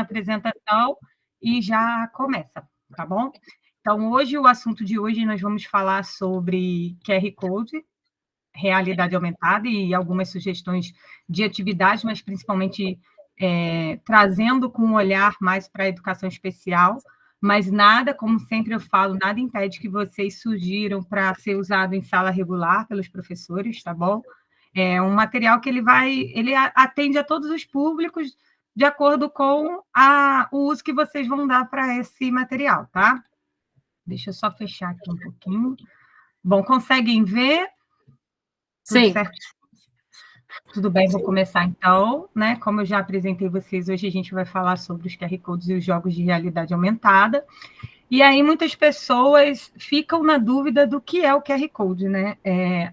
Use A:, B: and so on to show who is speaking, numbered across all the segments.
A: apresentação e já começa, tá bom? Então, hoje, o assunto de hoje, nós vamos falar sobre QR Code, realidade aumentada e algumas sugestões de atividades, mas principalmente trazendo com um olhar mais para a educação especial, mas nada, como sempre eu falo, nada impede que vocês sugiram para ser usado em sala regular pelos professores, tá bom? É um material que ele atende a todos os públicos de acordo com o uso que vocês vão dar para esse material, tá? Deixa eu só fechar aqui um pouquinho. Bom, conseguem ver? Tudo
B: Sim.
A: certo? Tudo bem, vou começar então, né? Como eu já apresentei vocês, hoje a gente vai falar sobre os QR Codes e os jogos de realidade aumentada. E aí muitas pessoas ficam na dúvida do que é o QR Code, né?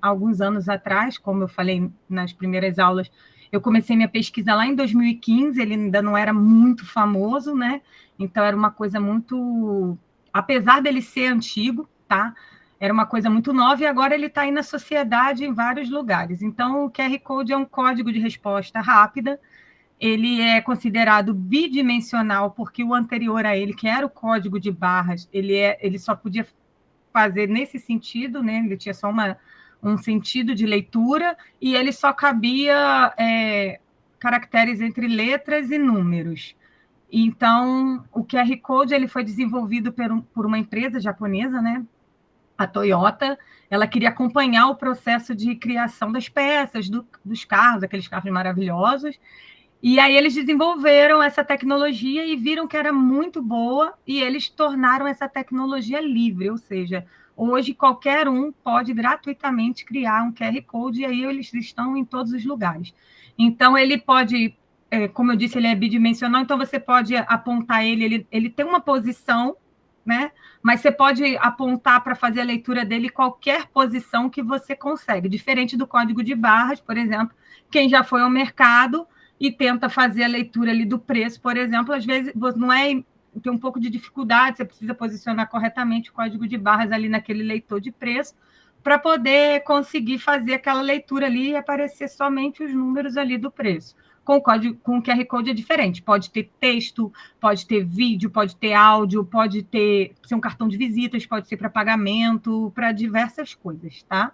A: Alguns anos atrás, como eu falei nas primeiras aulas, eu comecei minha pesquisa lá em 2015, ele ainda não era muito famoso, né? Então era uma coisa muito... Apesar dele ser antigo, tá? Era uma coisa muito nova e agora ele está aí na sociedade em vários lugares. Então, o QR Code é um código de resposta rápida, ele é considerado bidimensional, porque o anterior a ele, que era o código de barras, ele só podia fazer nesse sentido, né? Ele tinha só um sentido de leitura, e ele só cabia caracteres entre letras e números. Então, o QR Code ele foi desenvolvido por uma empresa japonesa, né? A Toyota, ela queria acompanhar o processo de criação das peças, dos carros, aqueles carros maravilhosos, e aí eles desenvolveram essa tecnologia e viram que era muito boa, e eles tornaram essa tecnologia livre, ou seja, hoje qualquer um pode gratuitamente criar um QR Code, e aí eles estão em todos os lugares. Então, ele pode, como eu disse, ele é bidimensional, então você pode apontar ele tem uma posição, né? Mas você pode apontar para fazer a leitura dele qualquer posição que você consegue, diferente do código de barras, por exemplo, quem já foi ao mercado e tenta fazer a leitura ali do preço, por exemplo, às vezes não tem um pouco de dificuldade, você precisa posicionar corretamente o código de barras ali naquele leitor de preço para poder conseguir fazer aquela leitura ali e aparecer somente os números ali do preço. Com o QR Code é diferente, pode ter texto, pode ter vídeo, pode ter áudio, pode ser um cartão de visitas, pode ser para pagamento, para diversas coisas, tá?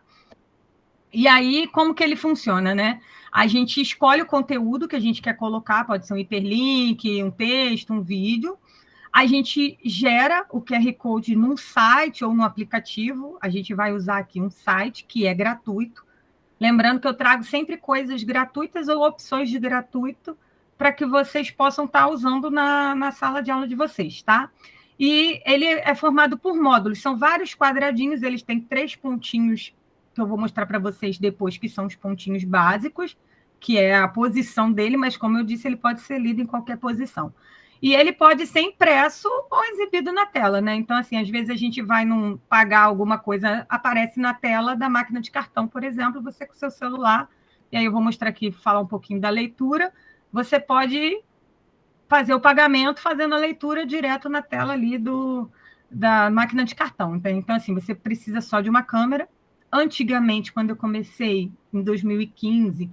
A: E aí, como que ele funciona, né? A gente escolhe o conteúdo que a gente quer colocar, pode ser um hiperlink, um texto, um vídeo. A gente gera o QR Code num site ou no aplicativo. A gente vai usar aqui um site que é gratuito. Lembrando que eu trago sempre coisas gratuitas ou opções de gratuito para que vocês possam estar usando na sala de aula de vocês, tá? E ele é formado por módulos, são vários quadradinhos, eles têm 3 pontinhos que eu vou mostrar para vocês depois, que são os pontinhos básicos, que é a posição dele, mas como eu disse, ele pode ser lido em qualquer posição. E ele pode ser impresso ou exibido na tela, né? Então, assim, às vezes a gente vai pagar alguma coisa, aparece na tela da máquina de cartão, por exemplo, você com o seu celular, e aí eu vou mostrar aqui, falar um pouquinho da leitura, você pode fazer o pagamento fazendo a leitura direto na tela ali da máquina de cartão. Então, assim, você precisa só de uma câmera. Antigamente, quando eu comecei, em 2015,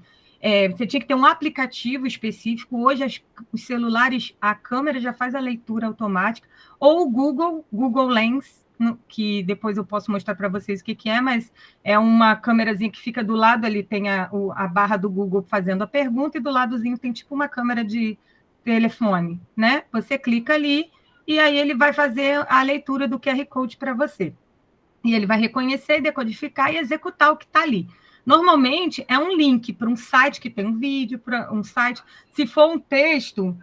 A: você tinha que ter um aplicativo específico. Hoje, os celulares, a câmera já faz a leitura automática. Ou o Google Lens, que depois eu posso mostrar para vocês o que é, mas é uma câmerazinha que fica do lado, ali tem a barra do Google fazendo a pergunta, e do ladozinho tem tipo uma câmera de telefone, né? Você clica ali e aí ele vai fazer a leitura do QR Code para você. E ele vai reconhecer, decodificar e executar o que está ali. Normalmente, é um link para um site que tem um vídeo, para um site... Se for um texto...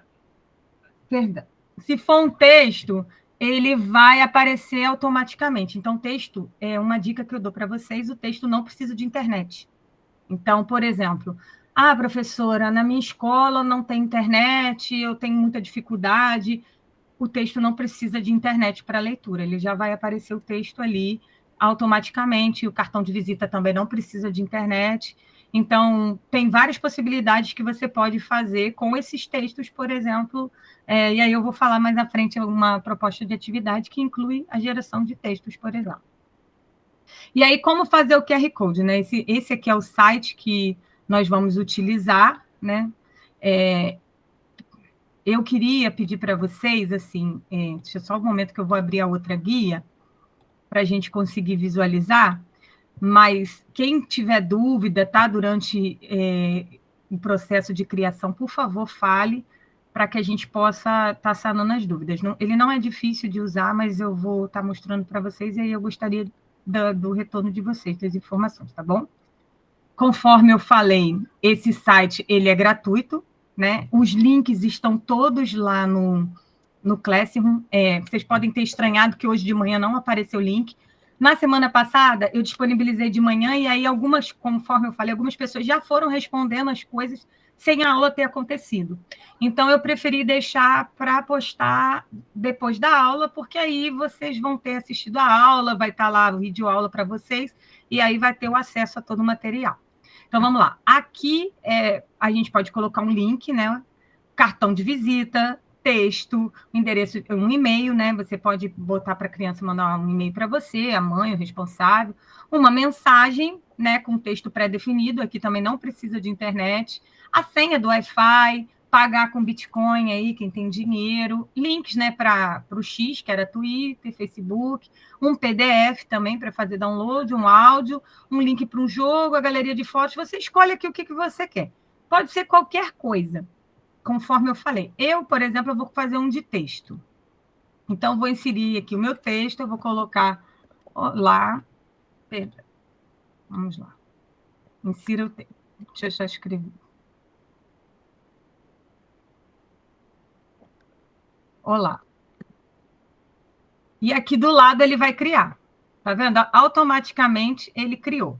A: Perdão. Se for um texto, ele vai aparecer automaticamente. Então, texto é uma dica que eu dou para vocês, o texto não precisa de internet. Então, por exemplo, professora, na minha escola não tem internet, eu tenho muita dificuldade. O texto não precisa de internet para leitura, ele já vai aparecer o texto ali automaticamente. O cartão de visita também não precisa de internet. Então, tem várias possibilidades que você pode fazer com esses textos, por exemplo, e aí eu vou falar mais à frente uma proposta de atividade que inclui a geração de textos, por exemplo. E aí, como fazer o QR Code, né? Esse aqui é o site que nós vamos utilizar, né? eu queria pedir para vocês, assim, deixa só um momento que eu vou abrir a outra guia, para a gente conseguir visualizar, mas quem tiver dúvida, tá, durante o processo de criação, por favor, fale, para que a gente possa estar sanando as dúvidas. Ele não é difícil de usar, mas eu vou estar mostrando para vocês, e aí eu gostaria do retorno de vocês, das informações, tá bom? Conforme eu falei, esse site ele é gratuito, né? Os links estão todos lá no Classroom. Vocês podem ter estranhado que hoje de manhã não apareceu o link. Na semana passada, eu disponibilizei de manhã, e aí conforme eu falei, algumas pessoas já foram respondendo as coisas sem a aula ter acontecido. Então, eu preferi deixar para postar depois da aula, porque aí vocês vão ter assistido a aula, vai estar lá o vídeo aula para vocês, e aí vai ter o acesso a todo o material. Então, vamos lá. Aqui, a gente pode colocar um link, né? Cartão de visita, texto, endereço, um e-mail, né? Você pode botar para a criança mandar um e-mail para você, a mãe, o responsável, uma mensagem, né, com texto pré-definido, aqui também não precisa de internet, a senha do Wi-Fi, pagar com Bitcoin aí, quem tem dinheiro, links, né, para o X, que era Twitter, Facebook, um PDF também para fazer download, um áudio, um link para um jogo, a galeria de fotos, você escolhe aqui o que você quer. Pode ser qualquer coisa, conforme eu falei. Eu, por exemplo, eu vou fazer um de texto. Então, vou inserir aqui o meu texto, eu vou colocar lá. Vamos lá. Insira o texto. Deixa eu só escrever. Olá. E aqui do lado ele vai criar. Tá vendo? Automaticamente ele criou.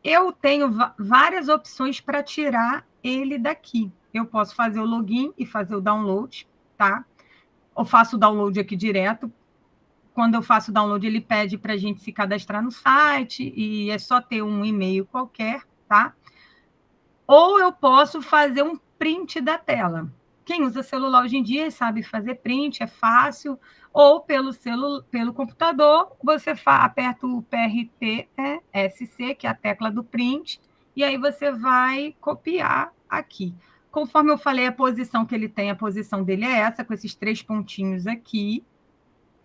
A: Eu tenho várias opções para tirar ele daqui. Eu posso fazer o login e fazer o download, tá? Ou faço o download aqui direto. Quando eu faço o download, ele pede para a gente se cadastrar no site, e é só ter um e-mail qualquer, tá? Ou eu posso fazer um print da tela. Quem usa celular hoje em dia sabe fazer print, é fácil. Ou pelo computador, você aperta o PRT, né, SC, que é a tecla do print, e aí você vai copiar aqui. Conforme eu falei, a posição que ele tem, a posição dele é essa, com esses 3 pontinhos aqui,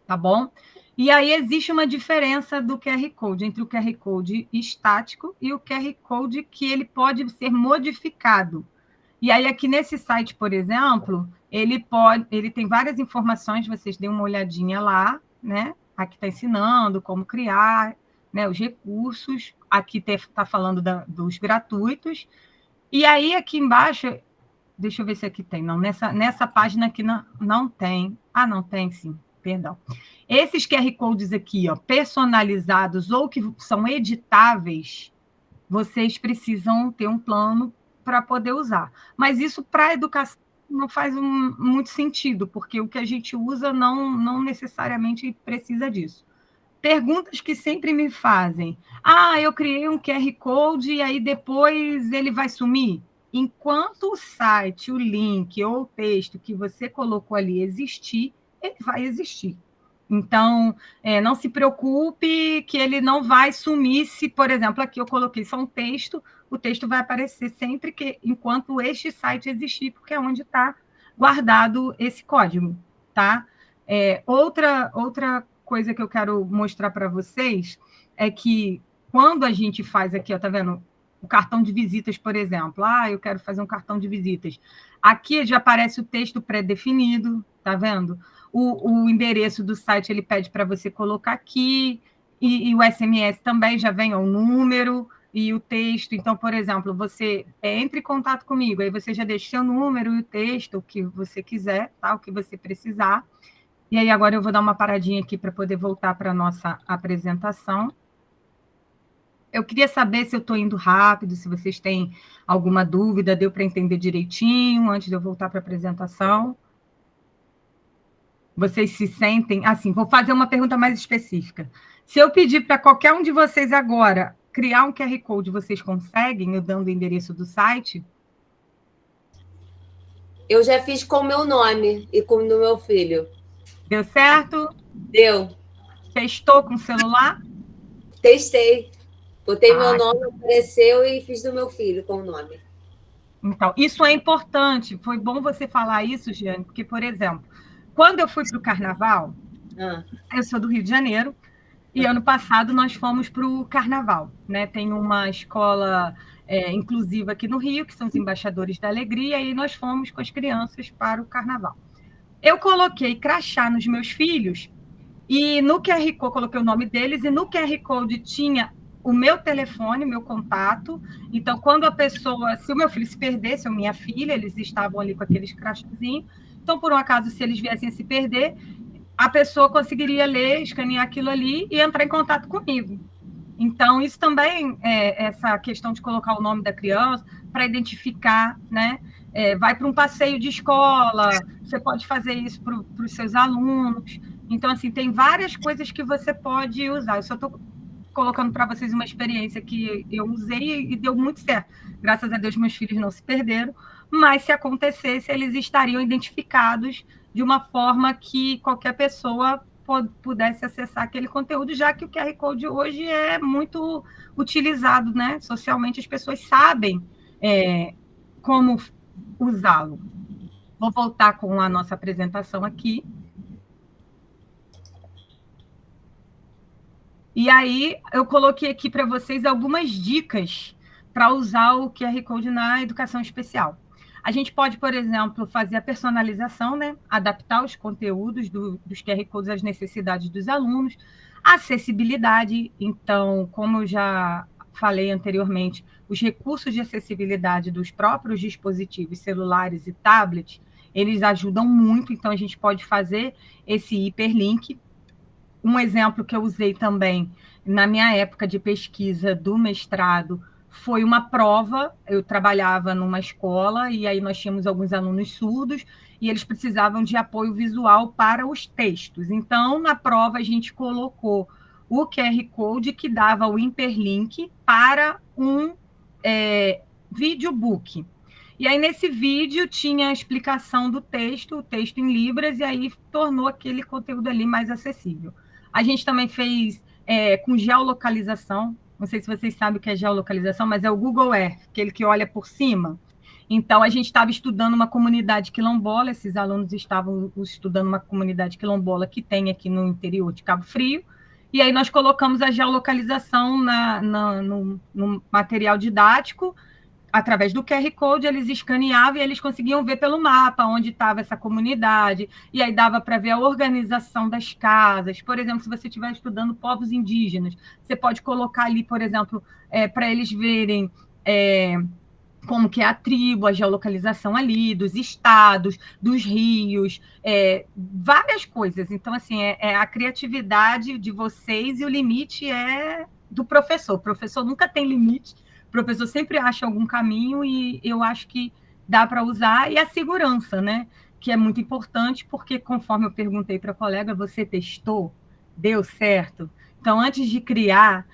A: tá bom? E aí existe uma diferença do QR Code, entre o QR Code estático e o QR Code que ele pode ser modificado. E aí, aqui nesse site, por exemplo, ele tem várias informações, vocês deem uma olhadinha lá, né? Aqui está ensinando como criar, né, os recursos, aqui está falando dos gratuitos. E aí, aqui embaixo, deixa eu ver se aqui tem. Não, nessa página aqui não tem. Ah, não tem, sim. Perdão. Esses QR Codes aqui, ó, personalizados ou que são editáveis, vocês precisam ter um plano para poder usar. Mas isso para a educação não faz muito sentido, porque o que a gente usa não necessariamente precisa disso. Perguntas que sempre me fazem. Ah, eu criei um QR Code e aí depois ele vai sumir? Enquanto o site, o link ou o texto que você colocou ali existir, ele vai existir. Então, não se preocupe que ele não vai sumir se, por exemplo, aqui eu coloquei só um texto, o texto vai aparecer sempre enquanto este site existir, porque é onde está guardado esse código, tá? Outra coisa que eu quero mostrar para vocês é que quando a gente faz aqui, ó, tá vendo? O cartão de visitas, por exemplo. Ah, eu quero fazer um cartão de visitas. Aqui já aparece o texto pré-definido, tá vendo? O endereço do site ele pede para você colocar aqui, e o SMS também já vem o número e o texto. Então, por exemplo, você entre em contato comigo, aí você já deixa seu número e o texto, o que você quiser, tá? O que você precisar. E aí agora eu vou dar uma paradinha aqui para poder voltar para a nossa apresentação. Eu queria saber se eu estou indo rápido, se vocês têm alguma dúvida, deu para entender direitinho antes de eu voltar para a apresentação. Vocês se sentem... Assim, vou fazer uma pergunta mais específica. Se eu pedir para qualquer um de vocês agora criar um QR Code, vocês conseguem, eu dando o endereço do site?
B: Eu já fiz com o meu nome e com o do meu filho.
A: Deu certo?
B: Deu.
A: Testou com o celular?
B: Testei. Botei meu nome, apareceu e fiz do meu filho com o nome.
A: Então, isso é importante. Foi bom você falar isso, Giane, porque, por exemplo, quando eu fui para o Carnaval, eu sou do Rio de Janeiro, e ano passado nós fomos para o Carnaval, né? Tem uma escola inclusiva aqui no Rio, que são os Embaixadores da Alegria, e nós fomos com as crianças para o Carnaval. Eu coloquei crachá nos meus filhos, e no QR Code, coloquei o nome deles, e no QR Code tinha o meu telefone, meu contato. Então, quando a pessoa, se o meu filho se perdesse, ou minha filha, eles estavam ali com aqueles crachazinhos. Então, por um acaso, se eles viessem a se perder, a pessoa conseguiria ler, escanear aquilo ali e entrar em contato comigo. Então, isso também é essa questão de colocar o nome da criança para identificar, né? Vai para um passeio de escola, você pode fazer isso para os seus alunos. Então, assim, tem várias coisas que você pode usar. Eu só estou colocando para vocês uma experiência que eu usei e deu muito certo. Graças a Deus, meus filhos não se perderam, mas se acontecesse, eles estariam identificados de uma forma que qualquer pessoa pudesse acessar aquele conteúdo, já que o QR Code hoje é muito utilizado, né? Socialmente, as pessoas sabem como usá-lo. Vou voltar com a nossa apresentação aqui. E aí, eu coloquei aqui para vocês algumas dicas para usar o QR Code na educação especial. A gente pode, por exemplo, fazer a personalização, né? Adaptar os conteúdos dos QR Codes às necessidades dos alunos. Acessibilidade, então, como eu já falei anteriormente, os recursos de acessibilidade dos próprios dispositivos celulares e tablets, eles ajudam muito, então a gente pode fazer esse hiperlink. Um exemplo que eu usei também na minha época de pesquisa do mestrado foi uma prova. Eu trabalhava numa escola e aí nós tínhamos alguns alunos surdos e eles precisavam de apoio visual para os textos. Então, na prova, a gente colocou o QR Code que dava o hiperlink para um videobook. E aí, nesse vídeo, tinha a explicação do texto, o texto em Libras, e aí tornou aquele conteúdo ali mais acessível. A gente também fez com geolocalização. Não sei se vocês sabem o que é geolocalização, mas é o Google Earth, aquele que olha por cima. Então, a gente estava estudando uma comunidade quilombola, esses alunos estavam estudando uma comunidade quilombola que tem aqui no interior de Cabo Frio, e aí nós colocamos a geolocalização no material didático. Através do QR Code, eles escaneavam e eles conseguiam ver pelo mapa onde estava essa comunidade, e aí dava para ver a organização das casas. Por exemplo, se você estiver estudando povos indígenas, você pode colocar ali, por exemplo, para eles verem como que é a tribo, a geolocalização ali, dos estados, dos rios, várias coisas. Então, assim, é a criatividade de vocês e o limite é do professor. O professor nunca tem limite, o professor sempre acha algum caminho e eu acho que dá para usar. E a segurança, né? Que é muito importante, porque conforme eu perguntei para a colega, você testou? Deu certo? Então, antes de criar,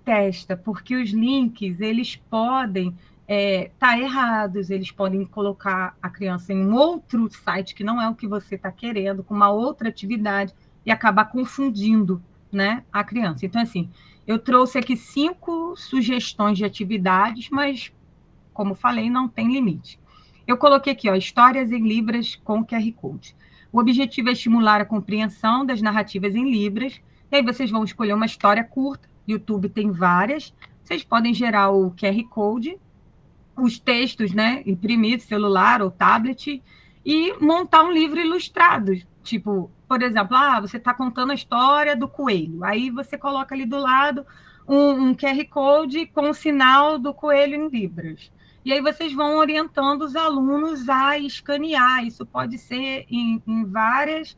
A: testa, porque os links, eles podem estar errados, eles podem colocar a criança em um outro site que não é o que você está querendo, com uma outra atividade, e acabar confundindo, né, a criança. Então, assim, eu trouxe aqui 5 sugestões de atividades, mas, como falei, não tem limite. Eu coloquei aqui, histórias em Libras com QR Code. O objetivo é estimular a compreensão das narrativas em Libras, e aí vocês vão escolher uma história curta, YouTube tem várias, vocês podem gerar o QR Code, os textos, né, imprimir celular ou tablet, e montar um livro ilustrado. Tipo, por exemplo, você está contando a história do coelho. Aí você coloca ali do lado um QR Code com o sinal do coelho em Libras. E aí vocês vão orientando os alunos a escanear. Isso pode ser em várias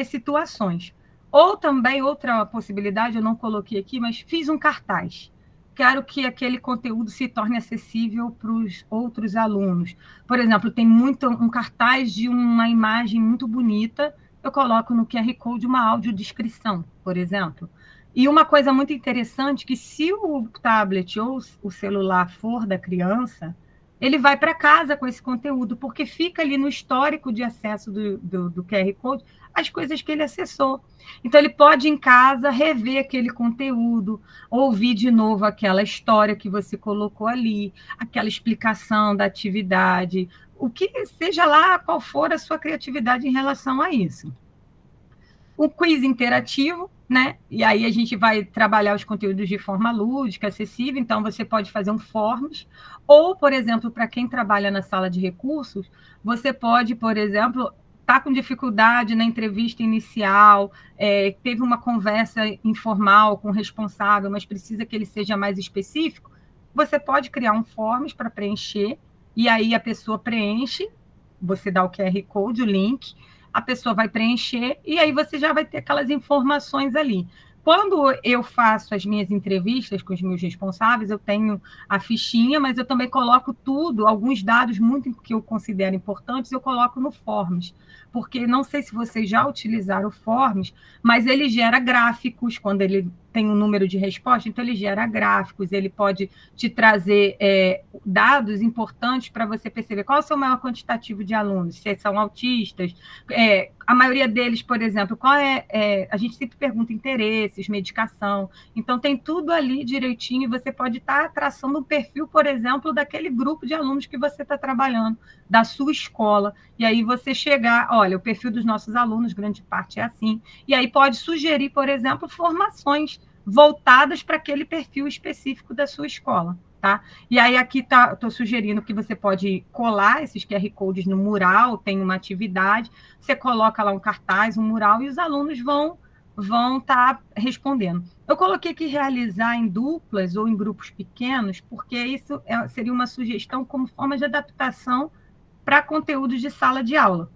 A: situações. Ou também, outra possibilidade, eu não coloquei aqui, mas fiz um cartaz. Quero que aquele conteúdo se torne acessível para os outros alunos. Por exemplo, tem um cartaz de uma imagem muito bonita, eu coloco no QR Code uma audiodescrição, por exemplo. E uma coisa muito interessante, que se o tablet ou o celular for da criança, ele vai para casa com esse conteúdo, porque fica ali no histórico de acesso do QR Code as coisas que ele acessou. Então, ele pode, em casa, rever aquele conteúdo, ouvir de novo aquela história que você colocou ali, aquela explicação da atividade, o que seja lá qual for a sua criatividade em relação a isso. O quiz interativo, né? E aí a gente vai trabalhar os conteúdos de forma lúdica, acessível, então você pode fazer um forms, ou, por exemplo, para quem trabalha na sala de recursos, você pode, por exemplo, estar com dificuldade na entrevista inicial, teve uma conversa informal com o responsável, mas precisa que ele seja mais específico, você pode criar um forms para preencher, e aí a pessoa preenche, você dá o QR Code, o link, a pessoa vai preencher e aí você já vai ter aquelas informações ali. Quando eu faço as minhas entrevistas com os meus responsáveis, eu tenho a fichinha, mas eu também coloco tudo, alguns dados muito que eu considero importantes, eu coloco no Forms, porque não sei se vocês já utilizaram o Forms, mas ele gera gráficos quando ele tem um número de resposta, então ele gera gráficos, ele pode te trazer dados importantes para você perceber qual é o seu maior quantitativo de alunos, se são autistas, a maioria deles, por exemplo, a gente sempre pergunta interesses, medicação, então tem tudo ali direitinho e você pode estar traçando um perfil, por exemplo, daquele grupo de alunos que você está trabalhando, da sua escola, e aí você chegar, olha, o perfil dos nossos alunos, grande parte é assim, e aí pode sugerir, por exemplo, formações voltadas para aquele perfil específico da sua escola. Tá? E aí aqui estou sugerindo que você pode colar esses QR Codes no mural, tem uma atividade, você coloca lá um cartaz, um mural, e os alunos vão estar respondendo. Eu coloquei aqui realizar em duplas ou em grupos pequenos, porque isso seria uma sugestão como forma de adaptação para conteúdos de sala de aula.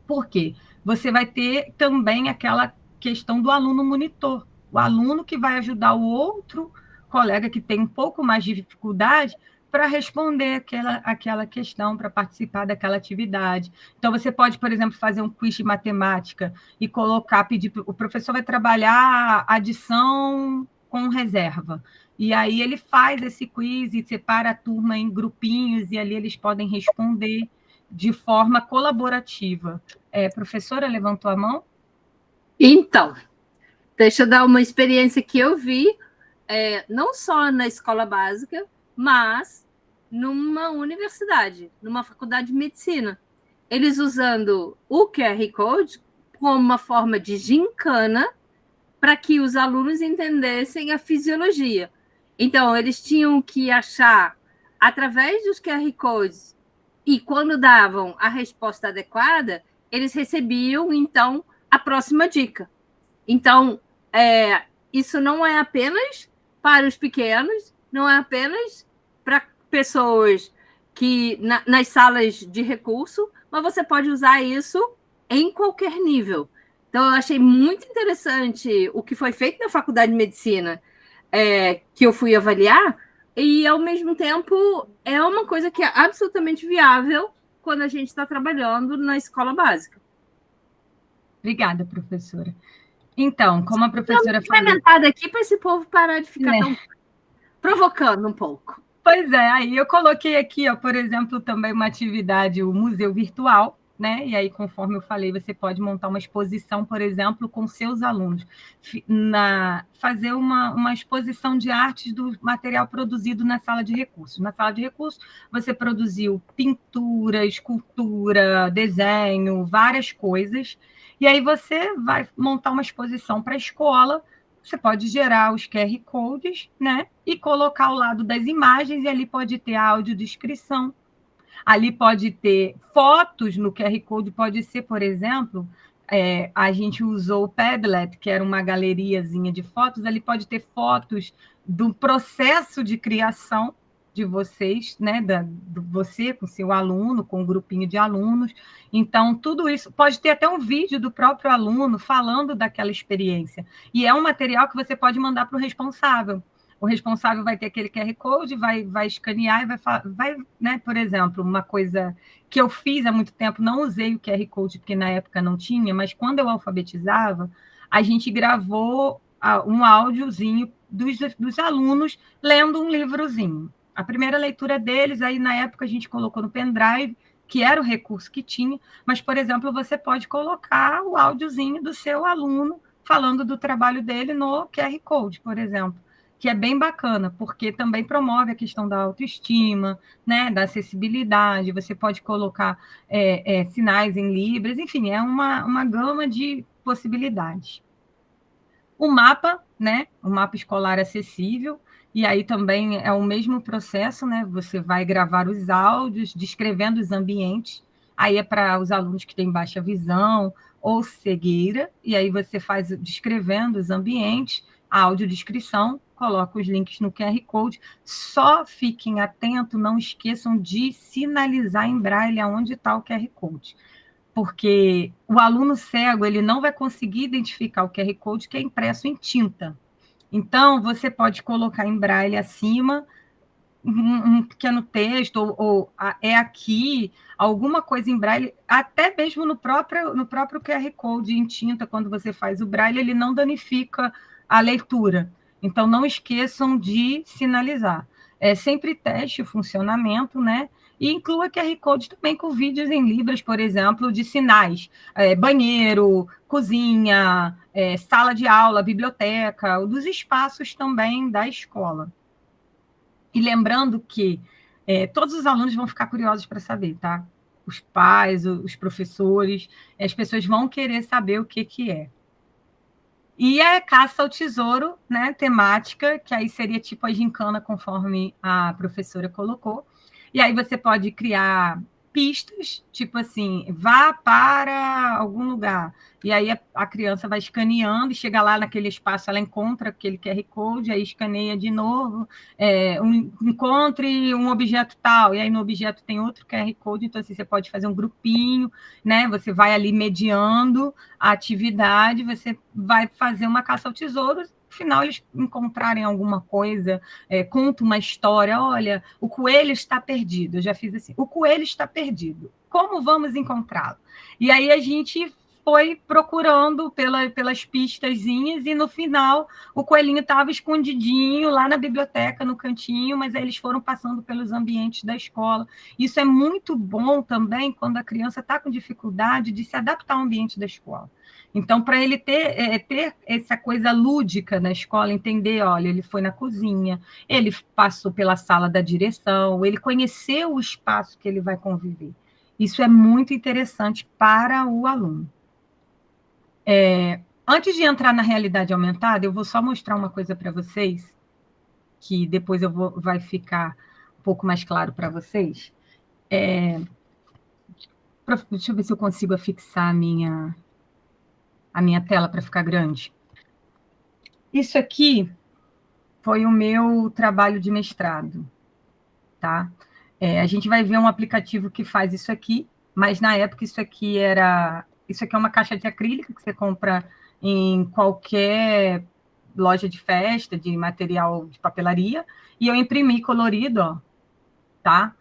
A: Por quê? Você vai ter também aquela questão do aluno monitor, o aluno que vai ajudar o outro colega que tem um pouco mais de dificuldade para responder aquela questão, para participar daquela atividade. Então, você pode, por exemplo, fazer um quiz de matemática e pedir, o professor vai trabalhar adição com reserva. E aí ele faz esse quiz e separa a turma em grupinhos, e ali eles podem responder de forma colaborativa. Professora, levantou a mão?
C: Então, deixa eu dar uma experiência que eu vi, não só na escola básica, mas numa universidade, numa faculdade de medicina. Eles usando o QR Code como uma forma de gincana para que os alunos entendessem a fisiologia. Então, eles tinham que achar, através dos QR Codes, e quando davam a resposta adequada, eles recebiam, então, a próxima dica. Então, isso não é apenas para os pequenos, não é apenas para pessoas que nas salas de recurso, mas você pode usar isso em qualquer nível. Então, eu achei muito interessante o que foi feito na Faculdade de Medicina, que eu fui avaliar, e, ao mesmo tempo, é uma coisa que é absolutamente viável quando a gente está trabalhando na escola básica.
A: Obrigada, professora. Então, como a professora falou...
C: Implementada aqui para esse povo parar de ficar tão provocando um pouco.
A: Pois é, aí eu coloquei aqui, ó, por exemplo, também uma atividade, o museu virtual, né? E aí, conforme eu falei, você pode montar uma exposição, por exemplo, com seus alunos, fazer uma exposição de artes do material produzido na sala de recursos. Na sala de recursos, você produziu pintura, escultura, desenho, várias coisas, e aí você vai montar uma exposição para a escola. Você pode gerar os QR Codes, né? E colocar ao lado das imagens, e ali pode ter a audiodescrição. Ali pode ter fotos no QR Code, pode ser, por exemplo, a gente usou o Padlet, que era uma galeriazinha de fotos, ali pode ter fotos do processo de criação de vocês, né, você com seu aluno, com um grupinho de alunos. Então, tudo isso pode ter até um vídeo do próprio aluno falando daquela experiência. E é um material que você pode mandar para o responsável. O responsável vai ter aquele QR Code, vai escanear e vai, né, por exemplo, uma coisa que eu fiz há muito tempo, não usei o QR Code, porque na época não tinha, mas quando eu alfabetizava, a gente gravou um áudiozinho dos alunos lendo um livrozinho. a primeira leitura deles, aí na época a gente colocou no pendrive, que era o recurso que tinha, mas, por exemplo, você pode colocar o áudiozinho do seu aluno falando do trabalho dele no QR Code, por exemplo, que é bem bacana, porque também promove a questão da autoestima, né, da acessibilidade, você pode colocar sinais em Libras, enfim, é uma gama de possibilidades. O mapa, né, o mapa escolar acessível, e aí também é o mesmo processo, né, você vai gravar os áudios, descrevendo os ambientes, aí é para os alunos que têm baixa visão ou cegueira, e aí você faz descrevendo os ambientes, a audiodescrição, coloca os links no QR Code, só fiquem atentos, não esqueçam de sinalizar em braille aonde está o QR Code, porque o aluno cego ele não vai conseguir identificar o QR Code que é impresso em tinta. Então, você pode colocar em braille acima um pequeno texto, ou é aqui, alguma coisa em braille, até mesmo no próprio QR Code em tinta, quando você faz o braille, ele não danifica a leitura. Então, não esqueçam de sinalizar. Sempre teste o funcionamento, né? E inclua QR Code também com vídeos em Libras, por exemplo, de sinais. Banheiro, cozinha, sala de aula, biblioteca, dos espaços também da escola. E lembrando que todos os alunos vão ficar curiosos para saber, tá? Os pais, os professores, as pessoas vão querer saber o que é. E a caça ao tesouro, né, temática, que aí seria tipo a gincana, conforme a professora colocou. E aí você pode criar pistas, tipo assim, vá para algum lugar. E aí a criança vai escaneando e chega lá naquele espaço, ela encontra aquele QR Code, aí escaneia de novo, encontre um objeto tal, e aí no objeto tem outro QR Code, então assim, você pode fazer um grupinho, né? Você vai ali mediando a atividade, você vai fazer uma caça ao tesouro, no final eles encontrarem alguma coisa, conta uma história, olha, o coelho está perdido, eu já fiz assim, o coelho está perdido, como vamos encontrá-lo? E aí a gente foi procurando pelas pistazinhas e no final o coelhinho estava escondidinho lá na biblioteca, no cantinho, mas aí eles foram passando pelos ambientes da escola. Isso é muito bom também quando a criança está com dificuldade de se adaptar ao ambiente da escola. Então, para ele ter essa coisa lúdica na escola, entender, olha, ele foi na cozinha, ele passou pela sala da direção, ele conheceu o espaço que ele vai conviver. Isso é muito interessante para o aluno. Antes de entrar na realidade aumentada, eu vou só mostrar uma coisa para vocês, que depois vai ficar um pouco mais claro para vocês. Deixa eu ver se eu consigo afixar a minha tela para ficar grande. Isso aqui foi o meu trabalho de mestrado, tá? A gente vai ver um aplicativo que faz isso aqui, mas na época isso aqui é uma caixa de acrílico que você compra em qualquer loja de festa, de material de papelaria, e eu imprimi colorido, ó, tá?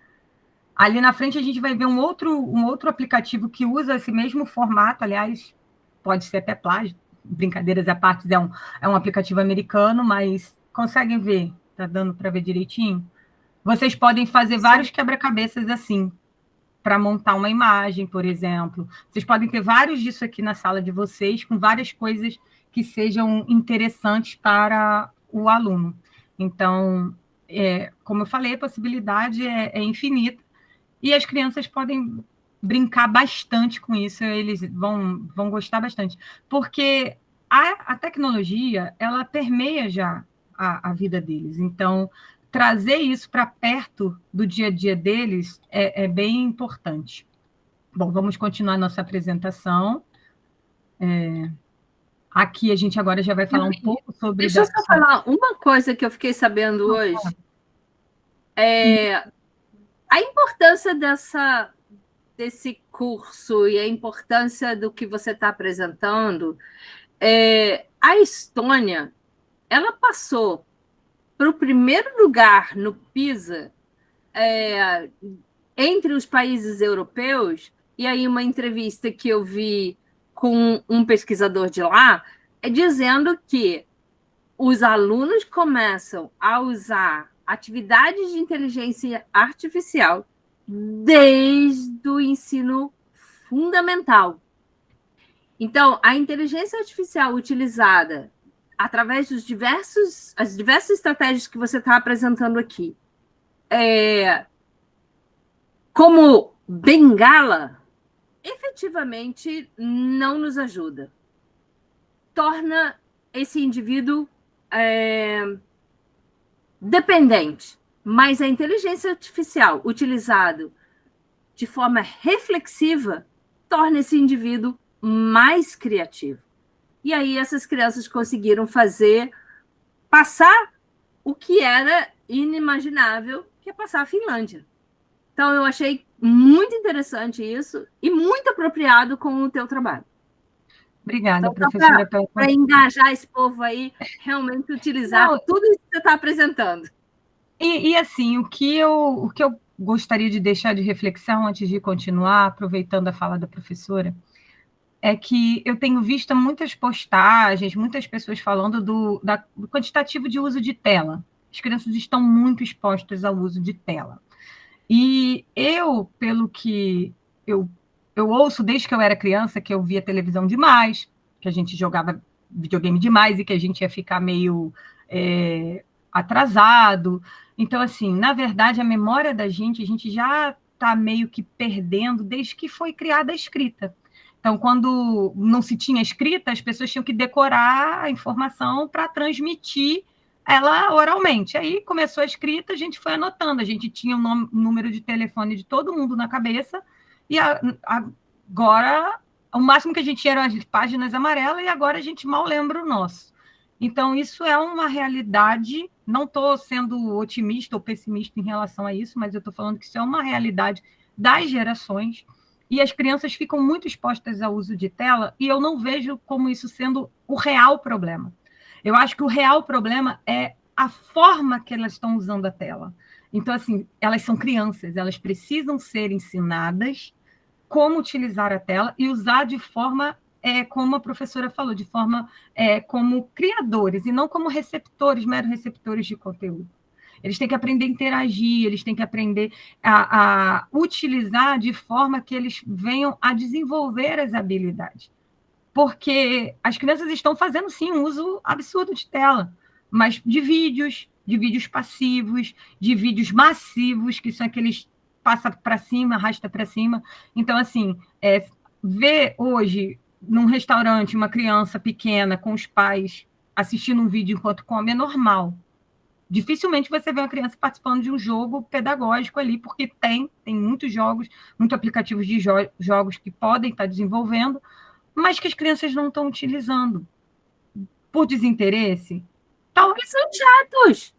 A: Ali na frente a gente vai ver um outro aplicativo que usa esse mesmo formato, aliás, pode ser até plágio, brincadeiras à parte, é um aplicativo americano, mas conseguem ver? Tá dando para ver direitinho? Vocês podem fazer vários quebra-cabeças assim, para montar uma imagem, por exemplo. Vocês podem ter vários disso aqui na sala de vocês, com várias coisas que sejam interessantes para o aluno. Então, como eu falei, a possibilidade é infinita, e as crianças podem brincar bastante com isso, eles vão gostar bastante, porque a tecnologia, ela permeia já a vida deles, então trazer isso para perto do dia a dia deles é bem importante. Bom, vamos continuar nossa apresentação. Aqui a gente agora já vai falar um pouco sobre...
C: Deixa eu só falar uma coisa que eu fiquei sabendo hoje. A importância desse curso e a importância do que você está apresentando. A Estônia, ela passou para o primeiro lugar no PISA entre os países europeus, e aí uma entrevista que eu vi com um pesquisador de lá, dizendo que os alunos começam a usar atividades de inteligência artificial desde o ensino fundamental. Então, a inteligência artificial utilizada através as diversas estratégias que você está apresentando aqui, como bengala, efetivamente não nos ajuda. Torna esse indivíduo dependente. Mas a inteligência artificial utilizada de forma reflexiva torna esse indivíduo mais criativo. E aí essas crianças conseguiram passar o que era inimaginável, que é passar a Finlândia. Então, eu achei muito interessante isso e muito apropriado com o teu trabalho.
A: Obrigada,
C: então,
A: professora.
C: Para engajar esse povo aí, realmente utilizar tudo isso que você está apresentando.
A: E assim, o que eu gostaria de deixar de reflexão antes de continuar, aproveitando a fala da professora, é que eu tenho visto muitas postagens, muitas pessoas falando do quantitativo de uso de tela. As crianças estão muito expostas ao uso de tela. E eu, pelo que eu ouço desde que eu era criança, que eu via televisão demais, que a gente jogava videogame demais e que a gente ia ficar meio atrasado. Então, assim, na verdade, a memória da gente, a gente já está meio que perdendo desde que foi criada a escrita. Então, quando não se tinha escrita, as pessoas tinham que decorar a informação para transmitir ela oralmente. Aí começou a escrita, a gente foi anotando, a gente tinha o número de telefone de todo mundo na cabeça, e agora o máximo que a gente tinha eram as páginas amarelas, e agora a gente mal lembra o nosso. Então, isso é uma realidade, não estou sendo otimista ou pessimista em relação a isso, mas eu estou falando que isso é uma realidade das gerações, e as crianças ficam muito expostas ao uso de tela, e eu não vejo como isso sendo o real problema. Eu acho que o real problema é a forma que elas estão usando a tela. Então, assim, elas são crianças, elas precisam ser ensinadas como utilizar a tela e usar de forma, como a professora falou, de forma como criadores, e não como receptores, meros receptores de conteúdo. Eles têm que aprender a interagir, eles têm que aprender a utilizar de forma que eles venham a desenvolver as habilidades. Porque as crianças estão fazendo, sim, um uso absurdo de tela, mas de vídeos passivos, de vídeos massivos, que são aqueles passa para cima, arrasta para cima. Então, assim, ver hoje num restaurante uma criança pequena com os pais assistindo um vídeo enquanto come é normal. Dificilmente você vê uma criança participando de um jogo pedagógico ali, porque tem muitos jogos, muitos aplicativos de jogos que podem estar desenvolvendo, mas que as crianças não estão utilizando. Por desinteresse?
C: Talvez são chatos.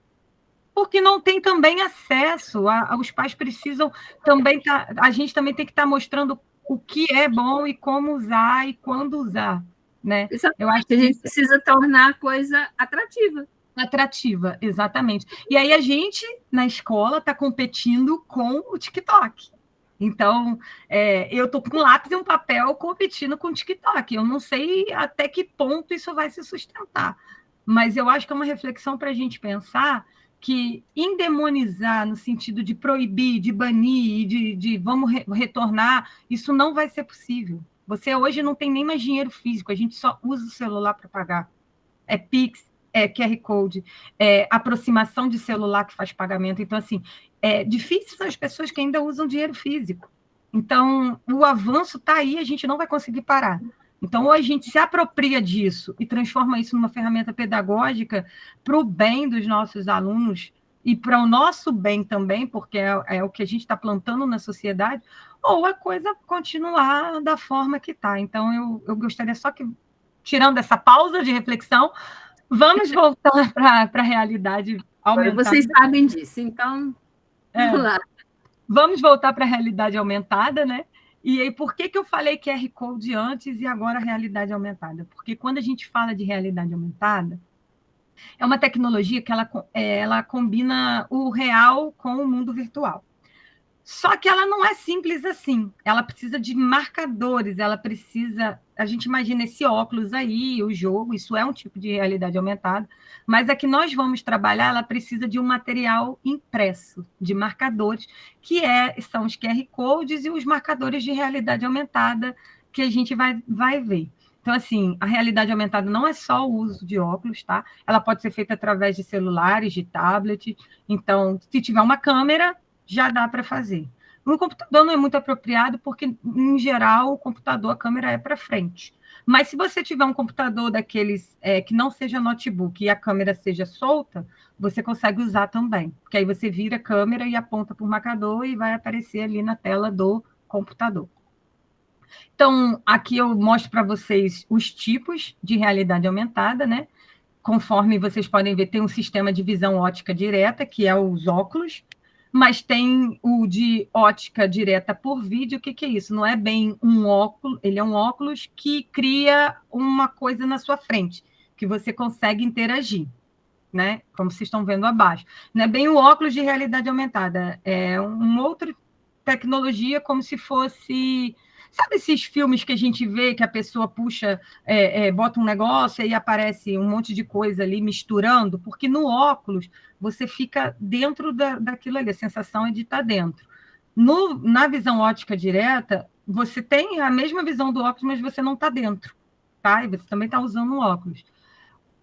A: Porque não tem também acesso. Os pais precisam também a gente também tem que estar mostrando o que é bom e como usar e quando usar. Né?
C: Eu acho que a gente precisa tornar a coisa atrativa.
A: Atrativa, exatamente. E aí a gente, na escola, está competindo com o TikTok. Então, eu estou com um lápis e um papel competindo com o TikTok. Eu não sei até que ponto isso vai se sustentar. Mas eu acho que é uma reflexão para a gente pensar que endemonizar no sentido de proibir, de banir, de vamos retornar, isso não vai ser possível. Você hoje não tem nem mais dinheiro físico, a gente só usa o celular para pagar. É Pix, é QR Code, é aproximação de celular que faz pagamento. Então, assim, é difícil são as pessoas que ainda usam dinheiro físico. Então, o avanço está aí, a gente não vai conseguir parar. Então, ou a gente se apropria disso e transforma isso numa ferramenta pedagógica para o bem dos nossos alunos e para o nosso bem também, porque é o que a gente está plantando na sociedade, ou a coisa continuar da forma que está. Então, eu gostaria só que, tirando essa pausa de reflexão, vamos voltar para a realidade aumentada.
C: Vocês sabem disso, então vamos lá.
A: Vamos voltar para a realidade aumentada, né? E aí, por que eu falei QR Code antes e agora realidade aumentada? Porque quando a gente fala de realidade aumentada, é uma tecnologia que ela combina o real com o mundo virtual. Só que ela não é simples assim. Ela precisa de marcadores, ela precisa... A gente imagina esse óculos aí, o jogo, isso é um tipo de realidade aumentada, mas a que nós vamos trabalhar, ela precisa de um material impresso, de marcadores, são os QR Codes e os marcadores de realidade aumentada que a gente vai ver. Então, assim, a realidade aumentada não é só o uso de óculos, tá? Ela pode ser feita através de celulares, de tablet. Então, se tiver uma câmera, já dá para fazer. No computador não é muito apropriado, porque, em geral, o computador, a câmera é para frente. Mas se você tiver um computador daqueles que não seja notebook e a câmera seja solta, você consegue usar também. Porque aí você vira a câmera e aponta para o marcador e vai aparecer ali na tela do computador. Então, aqui eu mostro para vocês os tipos de realidade aumentada, né? Conforme vocês podem ver, tem um sistema de visão ótica direta, que é os óculos, mas tem o de ótica direta por vídeo. O que é isso? Não é bem um óculos, ele é um óculos que cria uma coisa na sua frente, que você consegue interagir, né? Como vocês estão vendo abaixo. Não é bem o óculos de realidade aumentada, é uma outra tecnologia, como se fosse... Sabe esses filmes que a gente vê que a pessoa puxa, bota um negócio e aparece um monte de coisa ali misturando? Porque no óculos você fica dentro daquilo ali, a sensação é de estar dentro. Na visão ótica direta, você tem a mesma visão do óculos, mas você não está dentro, tá? E você também está usando um óculos.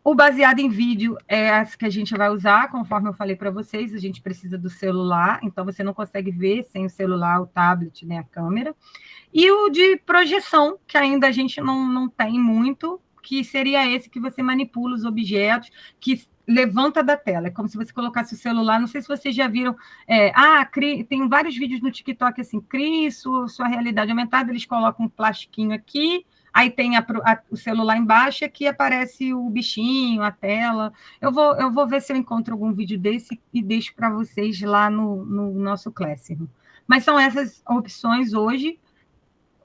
A: O baseado em vídeo é essa que a gente vai usar, conforme eu falei para vocês, a gente precisa do celular, então você não consegue ver sem o celular, o tablet, né, a câmera. E o de projeção, que ainda a gente não tem muito, que seria esse que você manipula os objetos, que levanta da tela. É como se você colocasse o celular, não sei se vocês já viram, tem vários vídeos no TikTok assim, crie sua realidade aumentada, eles colocam um plastiquinho aqui, aí tem o celular embaixo, aqui aparece o bichinho, a tela. Eu vou ver se eu encontro algum vídeo desse e deixo para vocês lá no nosso Classroom. Mas são essas opções hoje.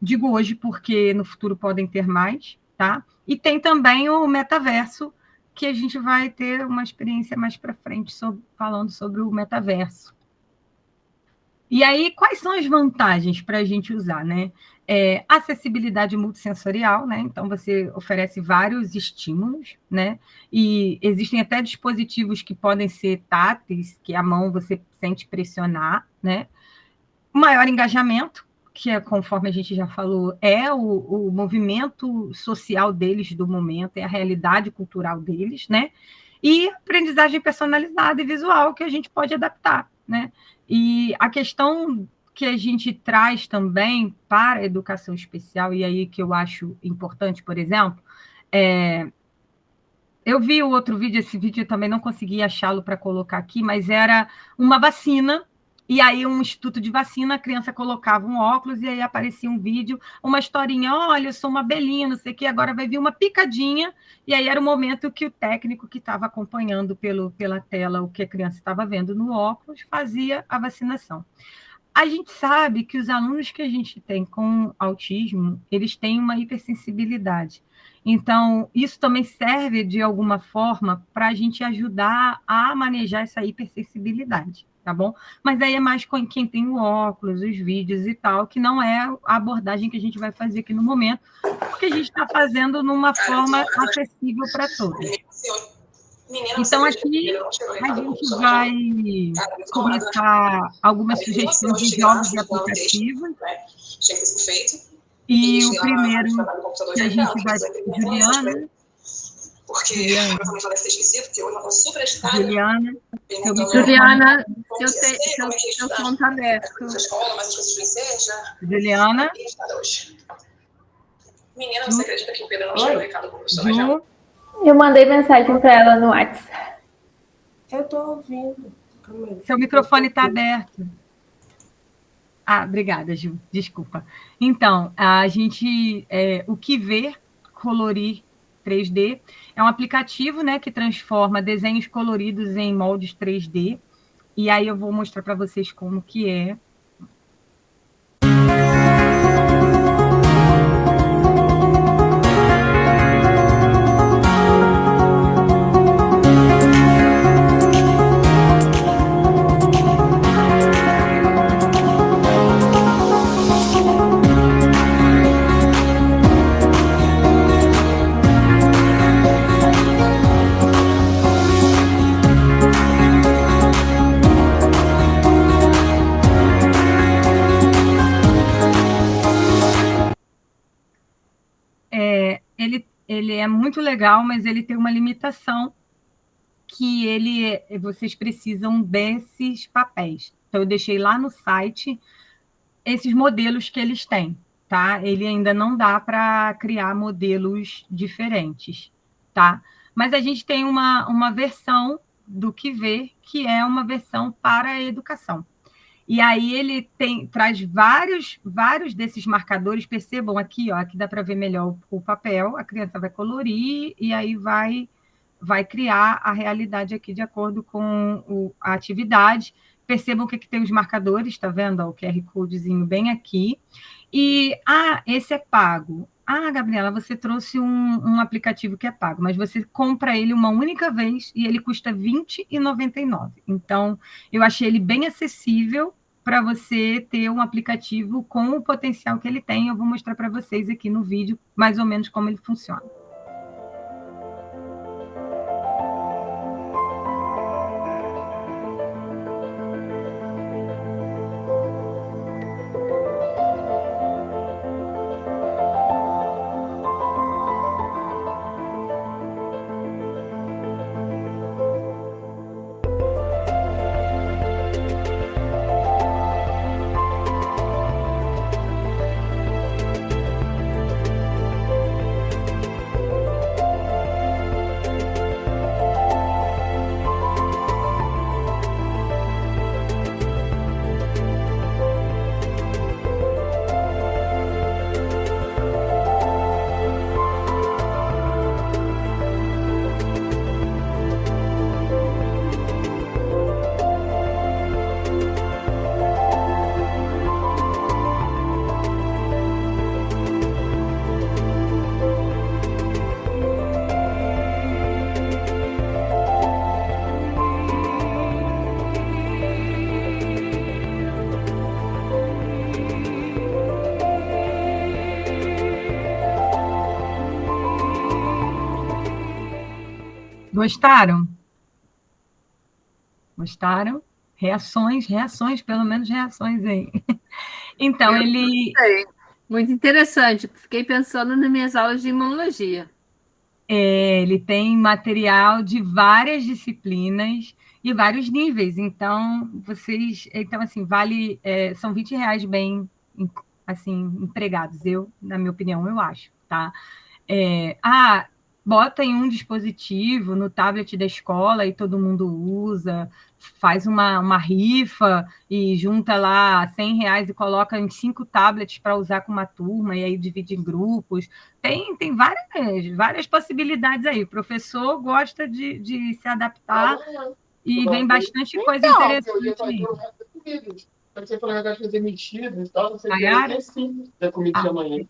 A: Digo hoje porque no futuro podem ter mais, tá? E tem também o metaverso, que a gente vai ter uma experiência mais para frente falando sobre o metaverso. E aí, quais são as vantagens para a gente usar, né? Acessibilidade multissensorial, né? Então, você oferece vários estímulos, né? E existem até dispositivos que podem ser táteis, que a mão você sente pressionar, né? Maior engajamento, que conforme a gente já falou, é o movimento social deles do momento, é a realidade cultural deles, né? E aprendizagem personalizada e visual, que a gente pode adaptar, né? E a questão que a gente traz também para a educação especial, e aí que eu acho importante, por exemplo, eu vi o outro vídeo, esse vídeo eu também não consegui achá-lo para colocar aqui, mas era uma vacina. E aí, um instituto de vacina, a criança colocava um óculos e aí aparecia um vídeo, uma historinha, olha, eu sou uma abelhinha, não sei o quê, agora vai vir uma picadinha, e aí era o momento que o técnico que estava acompanhando pela tela o que a criança estava vendo no óculos fazia a vacinação. A gente sabe que os alunos que a gente tem com autismo, eles têm uma hipersensibilidade. Então, isso também serve, de alguma forma, para a gente ajudar a manejar essa hipersensibilidade, tá bom? Mas aí é mais com quem tem o óculos, os vídeos e tal, que não é a abordagem que a gente vai fazer aqui no momento, porque a gente está fazendo numa forma acessível para todos. Então, aqui a gente vai começar algumas sugestões de jogos e aplicativos. E o primeiro que a gente vai... Juliana.
C: Juliana, seu som está aberto.
A: Juliana.
B: Menina, você acredita que o Pedro não chegou o recado com o professor Rangel?
D: Eu mandei mensagem para ela no WhatsApp.
E: Eu estou ouvindo.
A: Seu microfone está aberto. Obrigada, Ju. Desculpa. Então, a gente... o que ver, colorir 3D, é um aplicativo, né, que transforma desenhos coloridos em moldes 3D. E aí eu vou mostrar para vocês como que é. ele é muito legal, mas ele tem uma limitação que vocês precisam desses papéis. Então, eu deixei lá no site esses modelos que eles têm, tá? Ele ainda não dá para criar modelos diferentes, tá? Mas a gente tem uma versão do que ver, que é uma versão para a educação. E aí ele traz vários desses marcadores, percebam aqui, ó, aqui dá para ver melhor o papel, a criança vai colorir e aí vai criar a realidade aqui de acordo com a atividade. Percebam que tem os marcadores, está vendo? Ó, o QR Codezinho bem aqui. E, esse é pago. Gabriela, você trouxe um aplicativo que é pago, mas você compra ele uma única vez e ele custa R$ 20,99. Então, eu achei ele bem acessível para você ter um aplicativo com o potencial que ele tem. Eu vou mostrar para vocês aqui no vídeo, mais ou menos, como ele funciona. Gostaram? Gostaram? Reações, pelo menos reações aí. Então, ele...
C: Muito interessante. Fiquei pensando nas minhas aulas de imunologia.
A: Ele tem material de várias disciplinas e vários níveis. Então, assim, são R$ 20 bem, assim, empregados. Na minha opinião, eu acho, tá? Bota em um dispositivo no tablet da escola e todo mundo usa, faz uma rifa e junta lá R$ 100 e coloca em 5 tablets para usar com uma turma e aí divide em grupos. Tem várias possibilidades aí. O professor gosta de se adaptar e vem bastante coisa interessante aí.
F: Você falou que vai fazer mentira e tal, você
A: Maiara?
F: quer sim da comida de amanhã.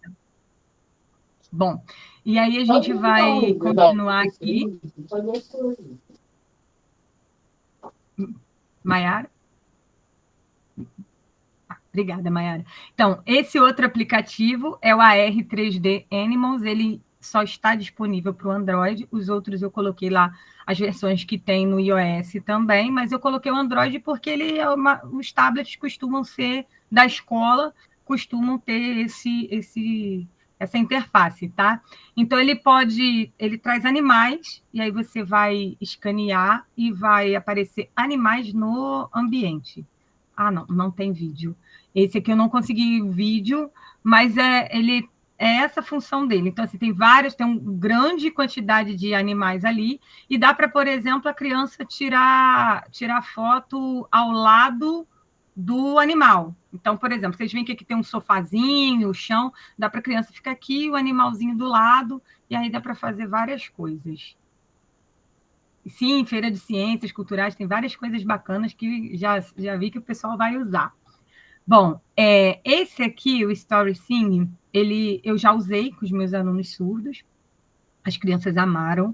A: Bom, e aí a gente vai continuar aqui. Maiara? Obrigada, Maiara. Então, esse outro aplicativo é o AR3D Animals, ele só está disponível para o Android, os outros eu coloquei lá as versões que tem no iOS também, mas eu coloquei o Android porque os tablets costumam ser da escola, costumam ter essa interface, tá? Então, ele traz animais, e aí você vai escanear e vai aparecer animais no ambiente. Não tem vídeo. Esse aqui eu não consegui vídeo, mas ele é essa a função dele. Então, assim, tem uma grande quantidade de animais ali, e dá para, por exemplo, a criança tirar foto ao lado do animal. Então, por exemplo, vocês veem que aqui tem um sofazinho, o chão, dá para a criança ficar aqui, o animalzinho do lado, e aí dá para fazer várias coisas. Sim, feira de ciências culturais, tem várias coisas bacanas que já vi que o pessoal vai usar. Bom, esse aqui, o Story Singing, eu já usei com os meus alunos surdos, as crianças amaram.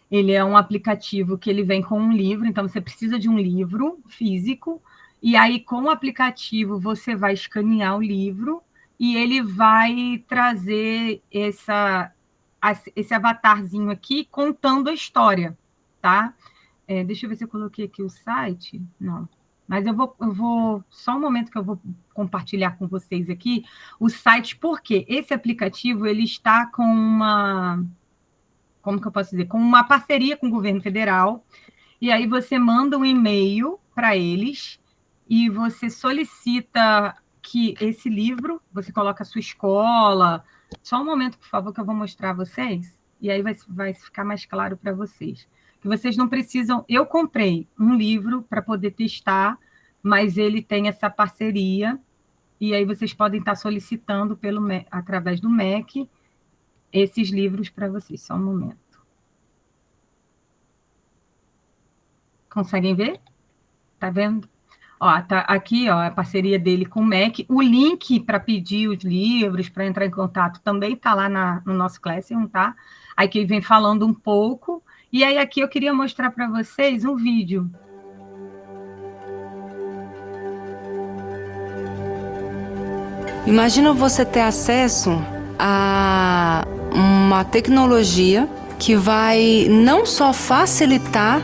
A: Ele é um aplicativo que ele vem com um livro, então você precisa de um livro físico, e aí com o aplicativo você vai escanear o livro e ele vai trazer esse avatarzinho aqui contando a história, tá? Deixa eu ver se eu coloquei aqui o site. Não, Mas eu vou só um momento que eu vou compartilhar com vocês aqui o site, porque esse aplicativo ele está com como que eu posso dizer? Com uma parceria com o governo federal, e aí você manda um e-mail para eles e você solicita que esse livro, você coloca a sua escola. Só um momento, por favor, que eu vou mostrar a vocês, e aí vai ficar mais claro para vocês. Que vocês não precisam... Eu comprei um livro para poder testar, mas ele tem essa parceria, e aí vocês podem estar solicitando através do MEC esses livros para vocês. Só um momento. Conseguem ver? Tá vendo? Ó, tá aqui, ó, a parceria dele com o MEC. O link para pedir os livros, para entrar em contato, também está lá no nosso Classroom, tá? Aí que ele vem falando um pouco. E aí aqui eu queria mostrar para vocês um vídeo.
G: Imagina você ter acesso a uma tecnologia que vai não só facilitar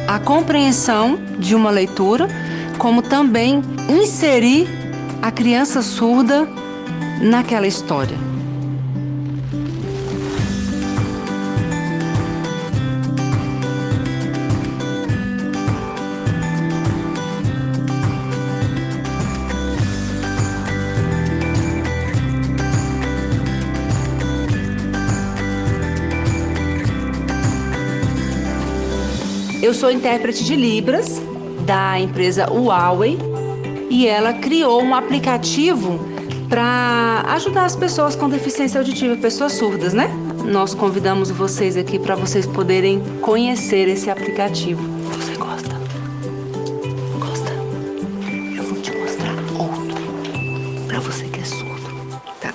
G: a compreensão de uma leitura, como também inserir a criança surda naquela história. Eu sou intérprete de Libras da empresa Huawei e ela criou um aplicativo para ajudar as pessoas com deficiência auditiva, pessoas surdas, né? Nós convidamos vocês aqui para vocês poderem conhecer esse aplicativo. Você gosta? Gosta? Eu vou te mostrar outro para você que é surdo, tá?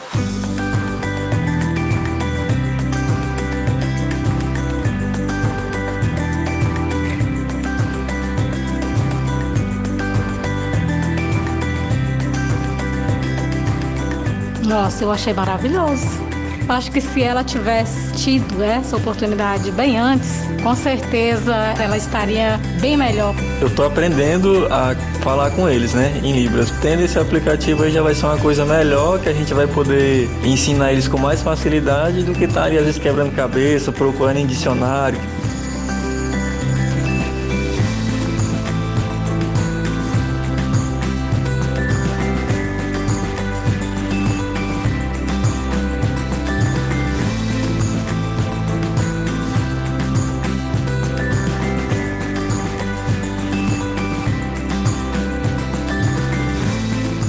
H: Nossa, eu achei maravilhoso. Acho que se ela tivesse tido essa oportunidade bem antes, com certeza ela estaria bem melhor.
I: Eu estou aprendendo a falar com eles, né, em Libras. Tendo esse aplicativo aí já vai ser uma coisa melhor, que a gente vai poder ensinar eles com mais facilidade do que estar ali às vezes quebrando cabeça, procurando em dicionário.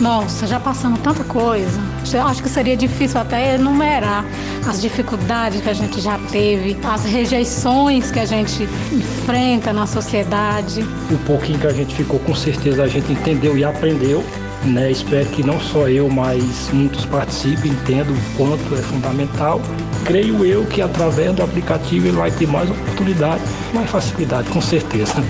H: Nossa, já passamos tanta coisa. Eu acho que seria difícil até enumerar as dificuldades que a gente já teve, as rejeições que a gente enfrenta na sociedade.
J: O pouquinho que a gente ficou, com certeza a gente entendeu e aprendeu, né? Espero que não só eu, mas muitos participem, entendam o quanto é fundamental. Creio eu que através do aplicativo ele vai ter mais oportunidade, mais facilidade, com certeza.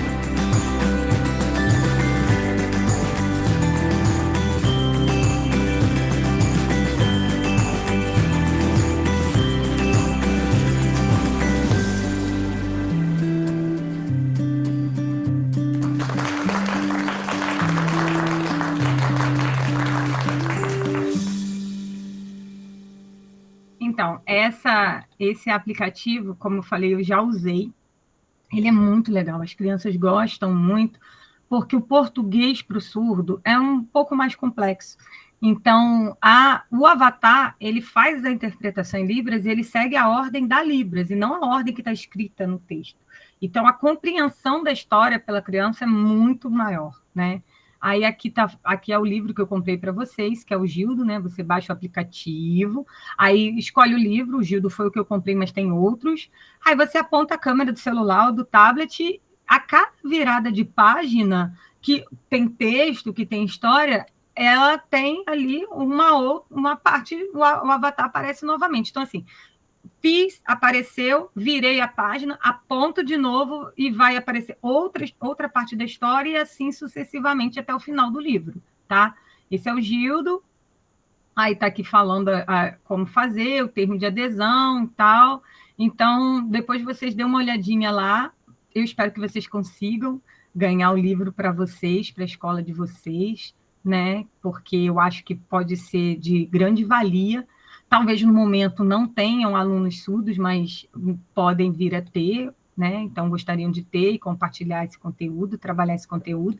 A: Então, esse aplicativo, como eu falei, eu já usei. Ele é muito legal, as crianças gostam muito, porque o português para o surdo é um pouco mais complexo. Então, o avatar, ele faz a interpretação em Libras e ele segue a ordem da Libras, e não a ordem que está escrita no texto. Então, a compreensão da história pela criança é muito maior, né? Aí aqui é o livro que eu comprei para vocês, que é o Gildo, né? Você baixa o aplicativo, aí escolhe o livro, o Gildo foi o que eu comprei, mas tem outros. Aí você aponta a câmera do celular ou do tablet, a cada virada de página que tem texto, que tem história, ela tem ali uma parte, o avatar aparece novamente. Então, assim, apareceu, virei a página, aponto de novo e vai aparecer outra parte da história e assim sucessivamente até o final do livro, tá? Esse é o Gildo, aí tá aqui falando como fazer, o termo de adesão e tal. Então, depois vocês dêem uma olhadinha lá, eu espero que vocês consigam, ganhar o livro para vocês, para a escola de vocês, né? Porque eu acho que pode ser de grande valia. Talvez no momento não tenham alunos surdos, mas podem vir a ter, né? Então gostariam de ter e compartilhar esse conteúdo, trabalhar esse conteúdo.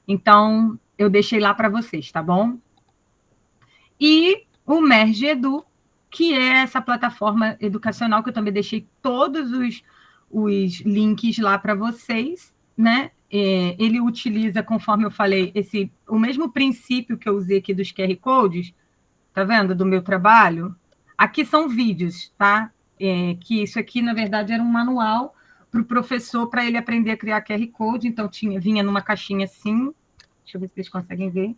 A: Então eu deixei lá para vocês, tá bom? E o Merge Edu, que é essa plataforma educacional que eu também deixei todos os links lá para vocês, né? Ele utiliza, conforme eu falei, o mesmo princípio que eu usei aqui dos QR Codes, tá vendo, do meu trabalho? Aqui são vídeos, tá? Que isso aqui, na verdade, era um manual para o professor, para ele aprender a criar QR Code, então vinha numa caixinha assim, deixa eu ver se vocês conseguem ver,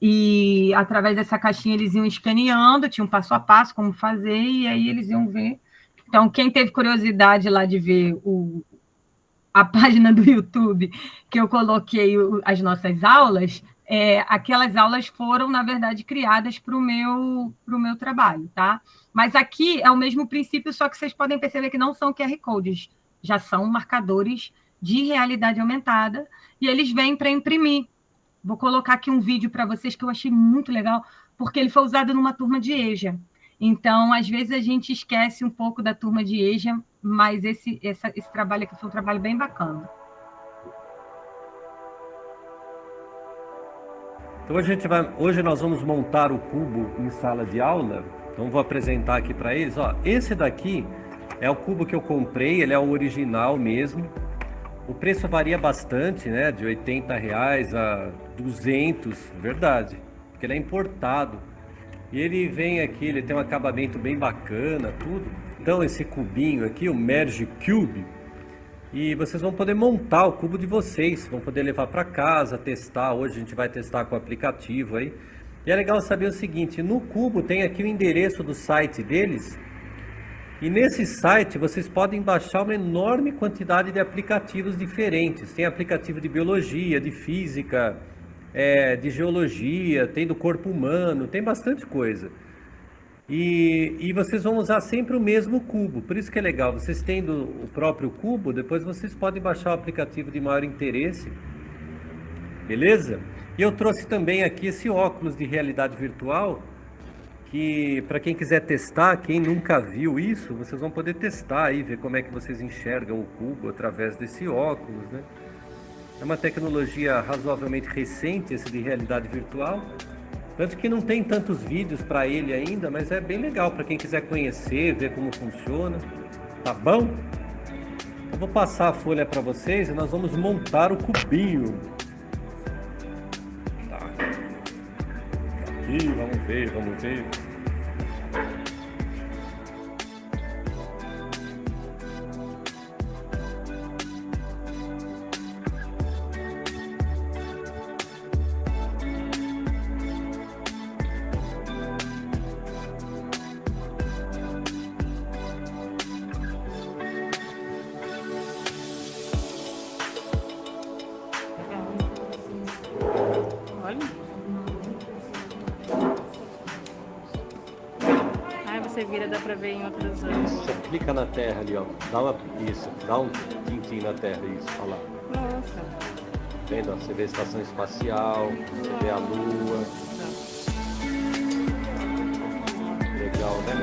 A: e através dessa caixinha eles iam escaneando, tinha um passo a passo como fazer, e aí eles iam ver. Então, quem teve curiosidade lá de ver a página do YouTube, que eu coloquei as nossas aulas, aquelas aulas foram, na verdade, criadas para o meu trabalho, tá? Mas aqui é o mesmo princípio, só que vocês podem perceber que não são QR Codes, já são marcadores de realidade aumentada, e eles vêm para imprimir. Vou colocar aqui um vídeo para vocês que eu achei muito legal, porque ele foi usado numa turma de EJA. Então, às vezes, a gente esquece um pouco da turma de EJA, mas esse trabalho aqui foi um trabalho bem bacana.
K: Então, hoje nós vamos montar o cubo em sala de aula. Então, vou apresentar aqui para eles. Ó, esse daqui é o cubo que eu comprei, ele é o original mesmo. O preço varia bastante, né? De R$80 a 200, verdade, porque ele é importado. E ele vem aqui, ele tem um acabamento bem bacana, tudo. Então esse cubinho aqui, o Merge Cube, e vocês vão poder montar o cubo de vocês, vão poder levar para casa, testar. Hoje a gente vai testar com o aplicativo aí. E é legal saber o seguinte, no cubo tem aqui o endereço do site deles. E nesse site vocês podem baixar uma enorme quantidade de aplicativos diferentes. Tem aplicativo de biologia, de física, de geologia, tem do corpo humano, tem bastante coisa. E vocês vão usar sempre o mesmo cubo, por isso que é legal. Vocês tendo o próprio cubo, depois vocês podem baixar o aplicativo de maior interesse, beleza? E eu trouxe também aqui esse óculos de realidade virtual, que para quem quiser testar, quem nunca viu isso, vocês vão poder testar aí, ver como é que vocês enxergam o cubo através desse óculos, né? É uma tecnologia razoavelmente recente, esse de realidade virtual, tanto que não tem tantos vídeos para ele ainda, mas é bem legal para quem quiser conhecer, ver como funciona, tá bom? Eu vou passar a folha para vocês e nós vamos montar o cubinho. Tá. Aqui, vamos ver, vamos ver.
L: Você vira, dá pra ver em outras zonas.
K: Você clica na terra ali, ó. Dá um tintim na terra, isso, olha lá.
L: Nossa.
K: Vendo, ó, você vê a estação espacial, você vê a lua. Legal, né?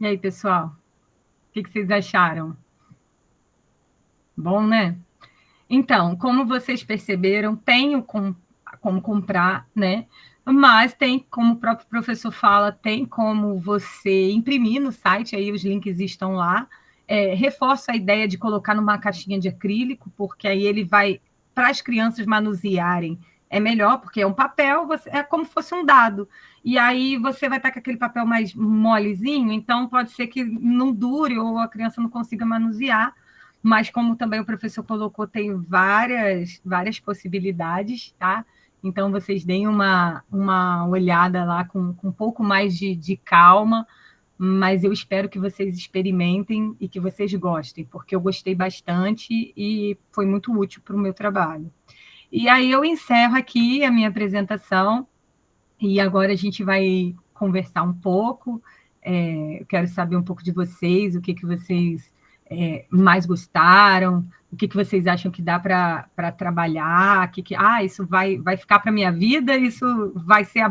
A: E aí, pessoal? que vocês acharam? Bom, né? Então, como vocês perceberam, tenho como comprar, né? Mas tem, como o próprio professor fala, tem como você imprimir no site, aí os links estão lá. Reforço a ideia de colocar numa caixinha de acrílico, porque aí ele vai, para as crianças manusearem, é melhor, porque é um papel, é como se fosse um dado. E aí você vai estar com aquele papel mais molezinho, então pode ser que não dure ou a criança não consiga manusear. Mas como também o professor colocou, tem várias possibilidades, tá? Então, vocês deem uma olhada lá com um pouco mais de calma, mas eu espero que vocês experimentem e que vocês gostem, porque eu gostei bastante e foi muito útil para o meu trabalho. E aí eu encerro aqui a minha apresentação, e agora a gente vai conversar um pouco. Eu quero saber um pouco de vocês, o que vocês mais gostaram, o que vocês acham que dá para trabalhar, isso vai ficar para a minha vida, isso vai ser a